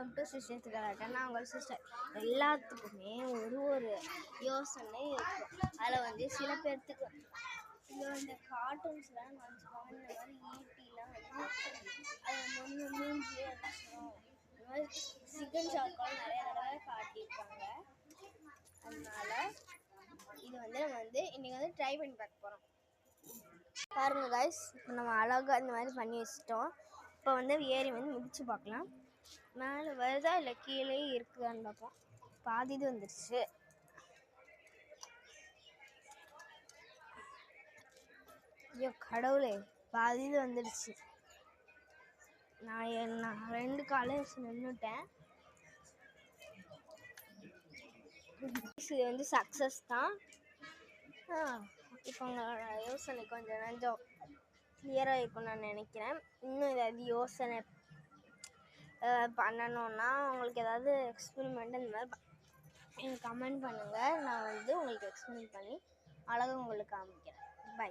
Welcome to sisters கலாட்டா. நான் உங்கள் சிஸ்டர். எல்லாத்துக்குமே ஒரு யோசனை இருக்கும். அதில் சில பேர்த்துக்கு இந்த கார்ட்டூன்ஸ்லாம் நினச்சிப்பாங்க, இந்த மாதிரி ஈட்டிலாம் அது மூஞ்சிலே அடிச்சிடும், இந்த மாதிரி சிக்கன் ஷார்க்கால் நிறைய தடவை காட்டியிருப்பாங்க. அதனால இது நம்ம இன்னைக்கு ட்ரை பண்ணி பார்க்க போகிறோம். பாருங்க கைஸ், இப்போ நம்ம அழகாக இந்த மாதிரி பண்ணி வச்சிட்டோம். இப்போ ஏறி மிதிச்சு பார்க்கலாம். மேலே வருதா இல்லை கீழே இருக்குதான்னு பார்ப்போம். பாதி இது வந்துடுச்சு. ஐயோ கடவுளே, பாதி இது வந்துடுச்சு. நான் 2 காலையும் வச்சு நின்றுட்டேன். இது சக்ஸஸ் தான். இப்போ உங்களோட யோசனை கொஞ்சம் கிளியராக இருக்கும்னு நான் நினைக்கிறேன். இன்னும் ஏதாவது யோசனை பண்ணணுன்னா, உங்களுக்கு ஏதாவது எக்ஸ்பெரிமெண்ட் இந்த மாதிரி எனக்கு கமெண்ட் பண்ணுங்கள். நான் உங்களுக்கு எக்ஸ்பிளைன் பண்ணி அழகாக உங்களுக்கு காமிக்கிறேன். பை.